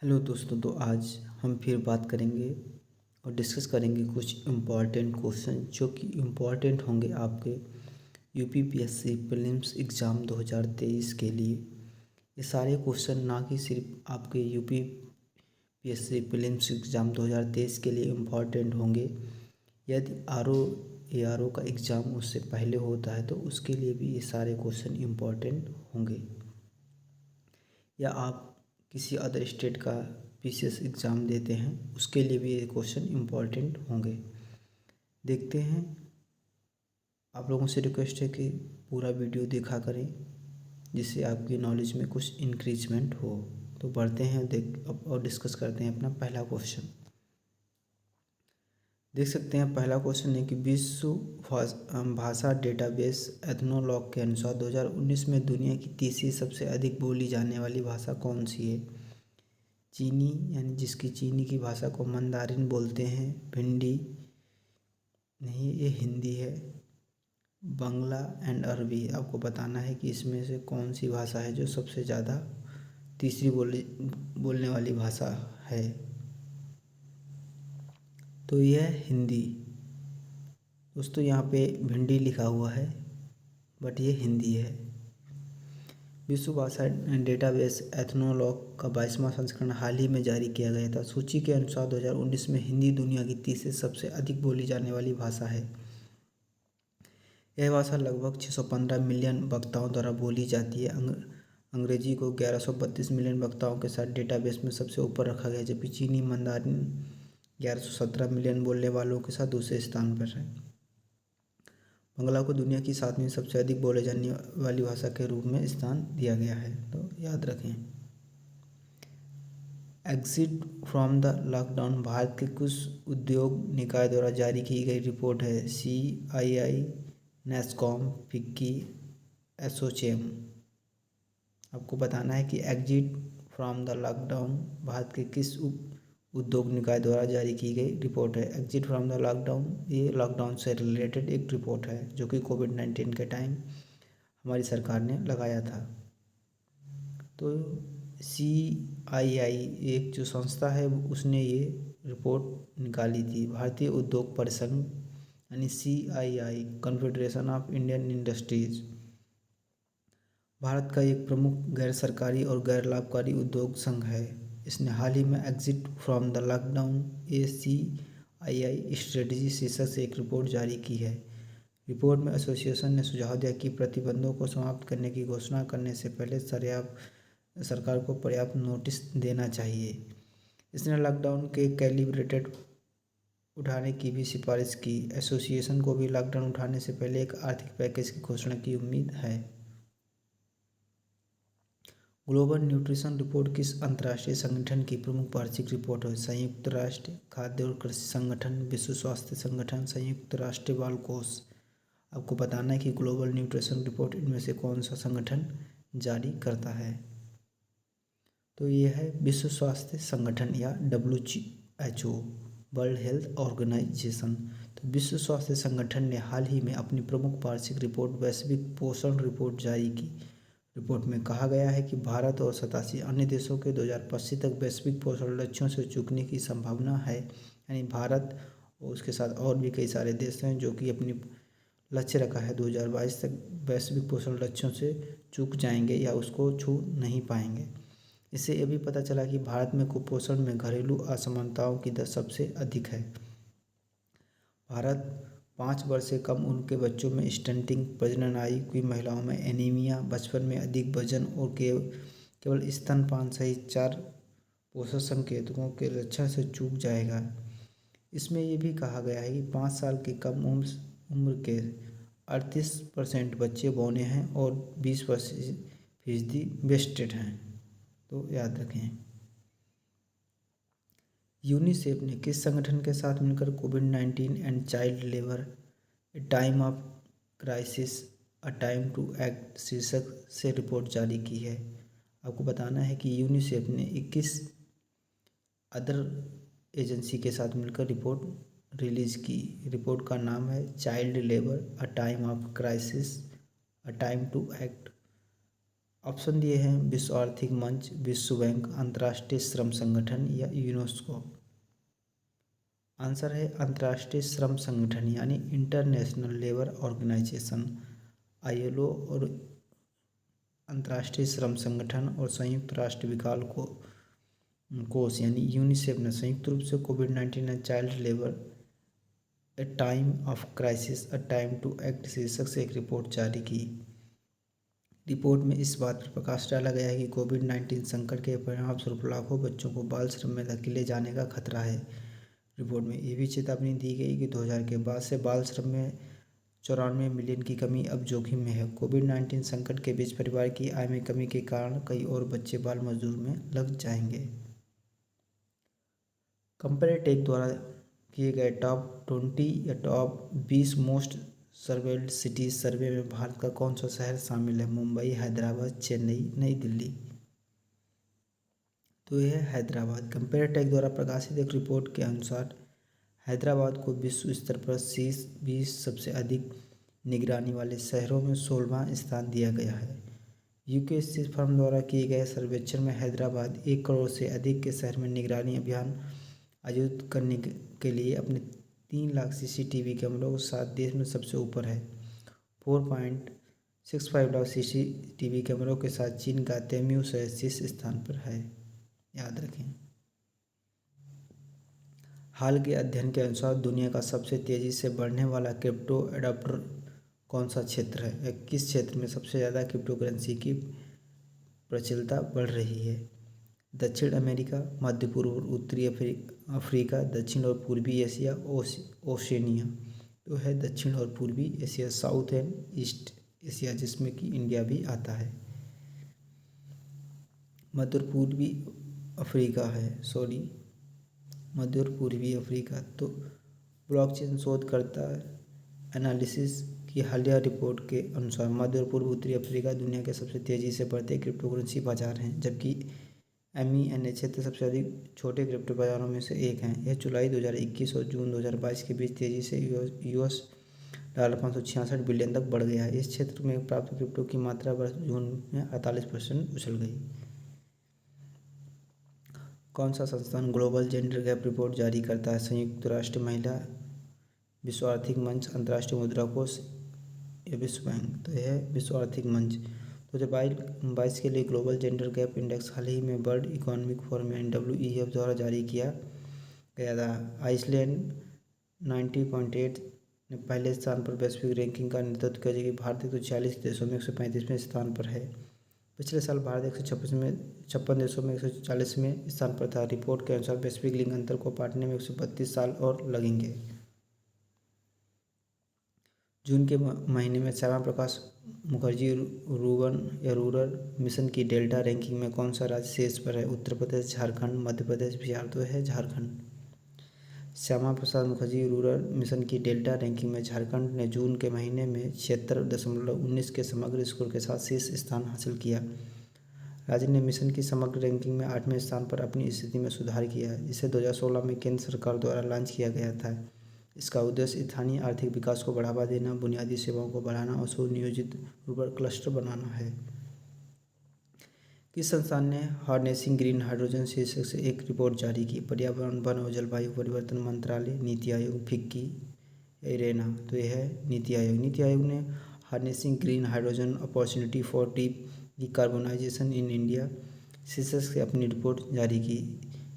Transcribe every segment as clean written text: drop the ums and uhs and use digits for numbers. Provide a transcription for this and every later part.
Hello दोस्तों, तो आज हम फिर बात करेंगे और डिस्कस करेंगे कुछ इम्पॉर्टेंट क्वेश्चन जो कि इम्पॉर्टेंट होंगे आपके यूपीपीएससी प्रीलिम्स एग्ज़ाम 2023 के लिए। ये सारे क्वेश्चन ना कि सिर्फ आपके यूपीपीएससी प्रीलिम्स एग्ज़ाम 2023 के लिए इम्पॉर्टेंट होंगे। यदि आर ओ का एग्ज़ाम उससे पहले होता है तो उसके लिए भी ये सारे क्वेश्चन इम्पॉर्टेंट होंगे। या आप किसी अदर स्टेट का पीसीएस एग्ज़ाम देते हैं उसके लिए भी ये क्वेश्चन इम्पॉर्टेंट होंगे। देखते हैं। आप लोगों से रिक्वेस्ट है कि पूरा वीडियो देखा करें जिससे आपकी नॉलेज में कुछ इंक्रीजमेंट हो। तो बढ़ते हैं और डिस्कस करते हैं अपना पहला क्वेश्चन। देख सकते हैं पहला क्वेश्चन है कि विश्व भाषा डेटाबेस एथनोलॉग के अनुसार 2019 में दुनिया की तीसरी सबसे अधिक बोली जाने वाली भाषा कौन सी है। चीनी, यानी जिसकी चीनी की भाषा को मंदारिन बोलते हैं। भिंडी नहीं, ये हिंदी है। बांग्ला एंड अरबी। आपको बताना है कि इसमें से कौन सी भाषा है जो सबसे ज़्यादा तीसरी बोलने वाली भाषा है। तो यह है हिंदी। दोस्तों यहाँ पे भिंडी लिखा हुआ है बट ये हिंदी है। विश्व भाषा डेटाबेस एथनोलॉग का 22वां संस्करण हाल ही में जारी किया गया था। सूची के अनुसार 2019 में हिंदी दुनिया की तीसरी सबसे अधिक बोली जाने वाली भाषा है। यह भाषा लगभग 615 मिलियन वक्ताओं द्वारा बोली जाती है। अंग्रेजी को 1132 मिलियन वक्ताओं के साथ डेटाबेस में सबसे ऊपर रखा गया, जबकि चीनी मंदारिन 1117 मिलियन बोलने वालों के साथ दूसरे स्थान पर है। बांग्ला को दुनिया की 7वीं सबसे अधिक बोले जाने वाली भाषा के रूप में स्थान दिया गया है, तो याद रखें। Exit from the lockdown Bharat के कुछ उद्योग निकाय द्वारा जारी की गई रिपोर्ट है। CII, NASSCOM, FICCI, ASSOCHAM. आपको बताना है कि exit from the lockdown Bharat के किस उद्योग निकाय द्वारा जारी की गई रिपोर्ट है। एग्जिट फ्रॉम द लॉकडाउन, ये लॉकडाउन से रिलेटेड एक रिपोर्ट है जो कि कोविड-19 के टाइम हमारी सरकार ने लगाया था। तो CII एक जो संस्था है उसने ये रिपोर्ट निकाली थी। भारतीय उद्योग परिसंघ यानी CII, confederation of Indian industries, Bharat का एक प्रमुख गैर सरकारी और गैर लाभकारी उद्योग संघ है। इसने हाल ही में exit from the lockdown ACII strategy शीर्षक से एक रिपोर्ट जारी की है। रिपोर्ट में एसोसिएशन ने सुझाव दिया कि प्रतिबंधों को समाप्त करने की घोषणा करने से पहले सरकार को पर्याप्त नोटिस देना चाहिए। इसने लॉकडाउन के कैलिब्रेटेड उठाने की भी सिफारिश की। एसोसिएशन को भी लॉकडाउन उठाने से पहले एक आर्थिक पैकेज की घोषणा की उम्मीद है। ग्लोबल न्यूट्रिशन रिपोर्ट किस अंतर्राष्ट्रीय संगठन की प्रमुख वार्षिक रिपोर्ट है। संयुक्त राष्ट्र खाद्य और कृषि संगठन, विश्व स्वास्थ्य संगठन, संयुक्त राष्ट्र बाल कोष। आपको बताना है कि ग्लोबल न्यूट्रिशन रिपोर्ट इनमें से कौन सा संगठन जारी करता है। तो ये है विश्व स्वास्थ्य संगठन या WHO, वर्ल्ड हेल्थ ऑर्गेनाइजेशन। तो विश्व स्वास्थ्य संगठन ने हाल ही में अपनी प्रमुख वार्षिक रिपोर्ट वैश्विक पोषण रिपोर्ट जारी की। रिपोर्ट में कहा गया है कि भारत और 87 अन्य देशों के 2025 तक वैश्विक पोषण लक्ष्यों से चूकने की संभावना है। यानी भारत और उसके साथ और भी कई सारे देश हैं जो कि अपनी लक्ष्य रखा है 2022 तक वैश्विक पोषण लक्ष्यों से चूक जाएंगे या उसको छू नहीं पाएंगे। इससे यह भी पता चला कि भारत में कुपोषण में घरेलू असमानताओं की दर सबसे अधिक है। भारत 5 वर्ष से कम उम्र के बच्चों में स्टंटिंग, प्रजनन आयु की महिलाओं में एनीमिया, बचपन में अधिक वजन और केवल स्तनपान सहित 4 पोषण संकेतकों के लक्षण से चूक जाएगा। इसमें यह भी कहा गया है कि 5 साल के कम उम्र के 38% बच्चे बौने हैं और 20% वेस्टेड हैं। तो याद रखें। यूनिसेफ ने किस संगठन के साथ मिलकर कोविड-19 and child labour a time of crisis a time to act शीर्षक से रिपोर्ट जारी की है। आपको बताना है कि यूनिसेफ ने 21 अदर एजेंसी के साथ मिलकर रिपोर्ट रिलीज की। रिपोर्ट का नाम है child labour a time of crisis a time to act. Option दिए हैं विश्व आर्थिक मंच, विश्व बैंक, अंतर्राष्ट्रीय श्रम संगठन या यूनेस्को। आंसर है अंतर्राष्ट्रीय श्रम संगठन यानी इंटरनेशनल लेबर ऑर्गेनाइजेशन, ILO, और अंतर्राष्ट्रीय श्रम संगठन और संयुक्त राष्ट्र विकास कोष यानी यूनिसेफ ने संयुक्त रूप से कोविड-19 and child labour a time of crisis a time to act शीर्षक से एक रिपोर्ट जारी की। रिपोर्ट में इस बात पर प्रकाश डाला गया है कि कोविड-19 संकट के परिणामस्वरूप लाखों बच्चों को बाल श्रम में धकेले जाने का खतरा है। रिपोर्ट में ये भी चेतावनी दी गई कि 2000 के बाद से बाल श्रम में 94 मिलियन की कमी अब जोखिम में है। कोविड-19 संकट के बीच परिवार की आय में कमी के कारण कई और बच्चे बाल मजदूर में लग जाएंगे। कंपैरेटेक द्वारा किए गए टॉप 20 या टॉप 20 मोस्ट सर्वेल्ड सिटीज सर्वे में भारत का कौन सा शहर शामिल है? मुंबई, हैदराबाद, चेन्नई, नई दिल्ली। तो यह है हैदराबाद। कंपैरेटेक द्वारा प्रकाशित एक रिपोर्ट के अनुसार हैदराबाद को विश्व स्तर पर शीर्ष 20 सबसे अधिक निगरानी वाले शहरों में 16वां स्थान दिया गया है। यूके स्थित फर्म द्वारा किए गए सर्वेक्षण में हैदराबाद 1 करोड़ से अधिक के शहर में निगरानी अभियान आयोजित करने के लिए अपने 3 लाख CCTV कैमरों के साथ देश में सबसे ऊपर है। 4.65 लाख CCTV कैमरों के साथ चीन का तैमूर शहर शीर्ष स्थान पर है, याद रखें। हाल के अध्ययन के अनुसार दुनिया का सबसे तेजी से बढ़ने वाला क्रिप्टो एडॉप्टर कौन सा क्षेत्र है या किस क्षेत्र में सबसे ज़्यादा क्रिप्टो करेंसी की प्रचलितता बढ़ रही है? दक्षिण अमेरिका, मध्य पूर्व और उत्तरी अफ्रीका, दक्षिण और पूर्वी एशिया, ओशिनिया। तो है दक्षिण और पूर्वी Asia, south and east Asia, जिसमें कि इंडिया भी आता है। मध्य और पूर्वी अफ्रीका है, मध्य और पूर्वी अफ्रीका। तो ब्लॉकचेन शोधकर्ता एनालिसिस की हालिया रिपोर्ट के अनुसार मध्य और पूर्व उत्तरी अफ्रीका दुनिया के सबसे तेज़ी से बढ़ते क्रिप्टो करेंसी बाजार हैं, जबकि MENA क्षेत्र सबसे अधिक छोटे क्रिप्टो बाजारों में से एक हैं। यह जुलाई 2021 और जून 2022 के बीच तेज़ी से $566 बिलियन तक बढ़ गया है। इस क्षेत्र में प्राप्त क्रिप्टो की मात्रा वर्ष जून में 48% उछल गई। कौन सा संस्थान ग्लोबल जेंडर गैप रिपोर्ट जारी करता है? संयुक्त राष्ट्र महिला, विश्व आर्थिक मंच, अंतर्राष्ट्रीय मुद्रा कोष या विश्व बैंक। तो यह है विश्व आर्थिक मंच। 2022 के लिए ग्लोबल जेंडर गैप इंडेक्स हाल ही में वर्ल्ड इकोनॉमिक फोरम WEF द्वारा जारी किया गया था। आइसलैंड 90.8 ने पहले स्थान पर वैश्विक रैंकिंग का नेतृत्व किया, जबकि भारत 146 देशों में 135वें स्थान पर है। पिछले साल भारत 156 देशों में 140वें स्थान पर था। रिपोर्ट के अनुसार वैश्विक लिंग अंतर को पाटने में 132 साल और लगेंगे। जून के महीने में श्यामा प्रकाश मुखर्जी रूरल मिशन की डेल्टा रैंकिंग में कौन सा राज्य शीर्ष पर है? उत्तर प्रदेश, झारखंड, मध्य प्रदेश, बिहार। तो है झारखंड। श्यामा प्रसाद मुखर्जी रूरल मिशन की डेल्टा रैंकिंग में झारखंड ने जून के महीने में 76.19 के समग्र स्कोर के साथ शीर्ष स्थान हासिल किया। राज्य ने मिशन की समग्र रैंकिंग में 8वें स्थान पर अपनी स्थिति में सुधार किया है। इसे 2016 में केंद्र सरकार द्वारा लॉन्च किया गया था। इसका उद्देश्य स्थानीय आर्थिक विकास को बढ़ावा देना, बुनियादी सेवाओं को बढ़ाना और सुनियोजित रूरल क्लस्टर बनाना है। किस संस्थान ने हार्नेसिंग ग्रीन हाइड्रोजन शीर्षक से एक रिपोर्ट जारी की? पर्यावरण, वन और जलवायु परिवर्तन मंत्रालय, नीति आयोग, फिक्की, इरेना। तो यह है नीति आयोग। नीति आयोग ने harnessing green hydrogen opportunity for deep decarbonisation in India शीर्षक से अपनी रिपोर्ट जारी की।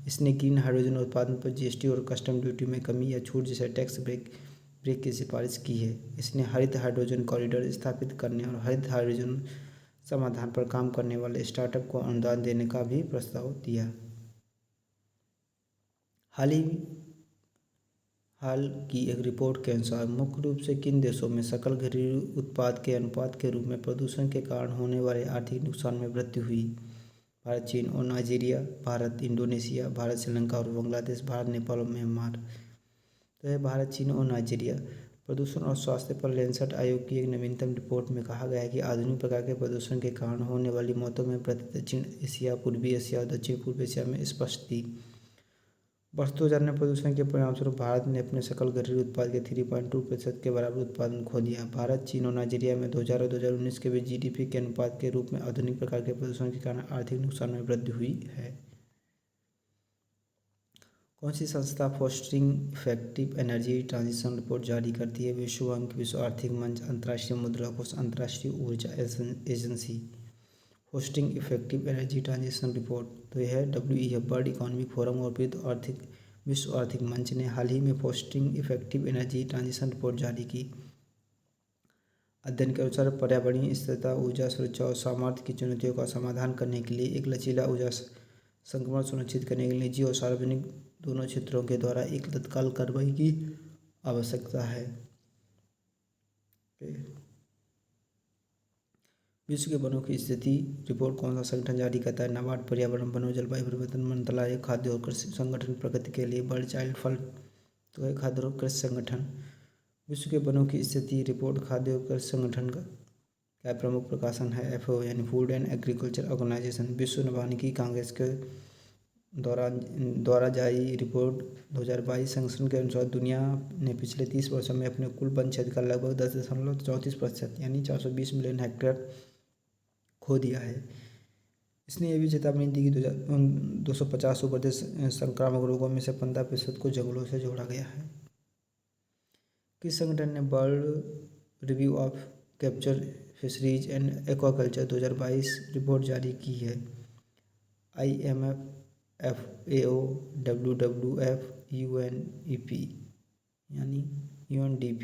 इसने ग्रीन हाइड्रोजन उत्पादन पर GST और कस्टम ड्यूटी में कमी या छूट जैसे टैक्स ब्रेक की सिफारिश की है। इसने हरित हाइड्रोजन कॉरिडोर स्थापित करने और हरित हाइड्रोजन समाधान पर काम करने वाले स्टार्टअप को अनुदान देने का भी प्रस्ताव दिया। हाल की एक रिपोर्ट के अनुसार मुख्य रूप से किन देशों में सकल घरेलू उत्पाद के अनुपात के रूप में प्रदूषण के कारण होने वाले आर्थिक नुकसान में वृद्धि हुई? भारत, चीन और नाइजीरिया। भारत, इंडोनेशिया। भारत, श्रीलंका और बांग्लादेश। भारत, नेपाल और म्यांमार। तो है भारत, चीन और नाइजीरिया। प्रदूषण और स्वास्थ्य पर लैंसेट आयोग की एक नवीनतम रिपोर्ट में कहा गया है कि आधुनिक प्रकार के प्रदूषण के कारण होने वाली मौतों में वृद्धि दक्षिण एशिया, पूर्वी एशिया और दक्षिण पूर्व एशिया में स्पष्ट थी। वर्ष 2000 में प्रदूषण के परिणामस्वरूप भारत ने अपने सकल घरेलू उत्पाद के 3.2% के बराबर उत्पादन खो दिया। भारत, चीन और नाइजीरिया में 2000 और 2019 के बीच जीडीपी के अनुपात के रूप में आधुनिक प्रकार के प्रदूषण के कारण आर्थिक नुकसान में वृद्धि हुई है। कौन सी संस्था fostering effective energy transition report जारी करती है? विश्व बैंक, विश्व आर्थिक मंच, अंतर्राष्ट्रीय मुद्रा कोष, अंतर्राष्ट्रीय ऊर्जा agency. Fostering effective energy transition report तो यह है WEF, वर्ल्ड इकोनॉमिक फोरम और विश्व आर्थिक मंच ने हाल ही में fostering effective energy transition report जारी की। अध्ययन के अनुसार पर्यावरणीय स्थिरता, ऊर्जा सुरक्षा और सामर्थ्य की चुनौतियों का समाधान करने के लिए एक लचीला ऊर्जा संक्रमण सुनिश्चित करने के लिए निजी और सार्वजनिक दोनों क्षेत्रों के द्वारा एक तत्काल कार्रवाई की आवश्यकता है। विश्व के वनों की स्थिति रिपोर्ट कौन सा संगठन जारी करता है? नाबार्ड। पर्यावरण, वनों, जलवायु परिवर्तन मंत्रालय। खाद्य और कृषि संगठन प्रगति के लिए। वर्ल्ड चाइल्ड फंड तो है खाद्य और कृषि संगठन। विश्व के वनों की स्थिति रिपोर्ट खाद्य और कृषि संगठन का प्रमुख प्रकाशन है। FAO यानी फूड एंड एग्रीकल्चर ऑर्गेनाइजेशन। विश्व वानिकी कांग्रेस के द्वारा जारी रिपोर्ट 2022 संस्करण के अनुसार दुनिया ने पिछले 30 वर्षों में अपने कुल वन क्षेत्र का लगभग 10.34% यानी 420 मिलियन हेक्टेयर खो दिया है। इसने यह भी चेतावनी दी कि 250 उभरते संक्रामक रोगों में से 15% को जंगलों से जोड़ा गया है। किस संगठन ने world review of capture fisheries and aquaculture 2022 report जारी की है? IMF, FAO, WWF, UNEP यानी UNDP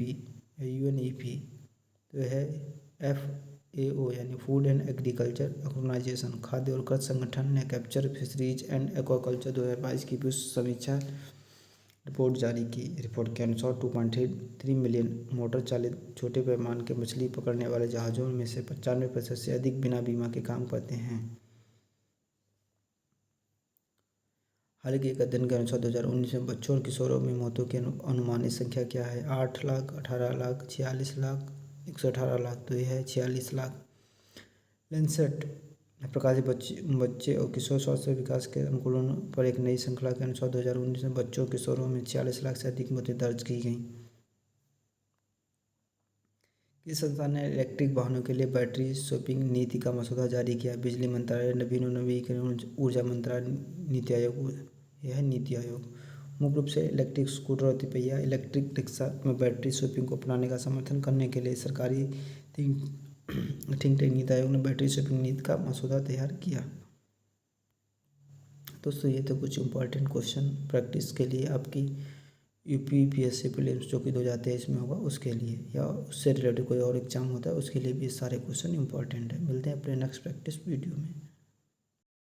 या UNEP तो यह है FAO यानी फूड एंड एग्रीकल्चर ऑर्गेनाइजेशन। खाद्य और कृषि संगठन ने कैप्चर फिशरीज एंड एक्वाकल्चर 2022 की विश्व समीक्षा रिपोर्ट जारी की। रिपोर्ट के अनुसार 2.3 मिलियन मोटर चालित छोटे पैमाने के मछली पकड़ने वाले जहाज़ों में से 95% से अधिक बिना बीमा के काम करते हैं। हाल के एक अध्ययन के अनुसार 2019 में बच्चों और किशोरों में मौतों की अनुमानित संख्या क्या है? 8 लाख, 18 लाख, 46 लाख, 118 लाख तो यह है 46 लाख। लैंसेट प्रकाशित बच्चे और किशोर स्वास्थ्य विकास के अनुकूलन पर एक नई श्रृंखला के अनुसार 2019 में बच्चों और किशोरों में 46 लाख से अधिक मौतें दर्ज की गईं। किस संस्था ने इलेक्ट्रिक वाहनों के लिए बैटरी स्वैपिंग नीति का मसौदा जारी किया? बिजली मंत्रालय, नवीन और नवीकरणीय ऊर्जा मंत्रालय, नीति आयोग। यह है नीति आयोग। मुख्य रूप से इलेक्ट्रिक स्कूटर और तिपहिया इलेक्ट्रिक रिक्शा में बैटरी स्वैपिंग को अपनाने का समर्थन करने के लिए सरकारी थिंक टैंक नीति आयोग ने बैटरी स्वैपिंग नीति का मसौदा तैयार किया। दोस्तों ये तो कुछ इंपॉर्टेंट क्वेश्चन प्रैक्टिस के लिए आपकी UPPSC प्रीलिम्स जो कि 2023 में होगा उसके लिए, या उससे रिलेटेड कोई और एग्जाम होता है उसके लिए भी ये सारे क्वेश्चन इंपॉर्टेंट है। मिलते हैं अपने नेक्स्ट प्रैक्टिस वीडियो में।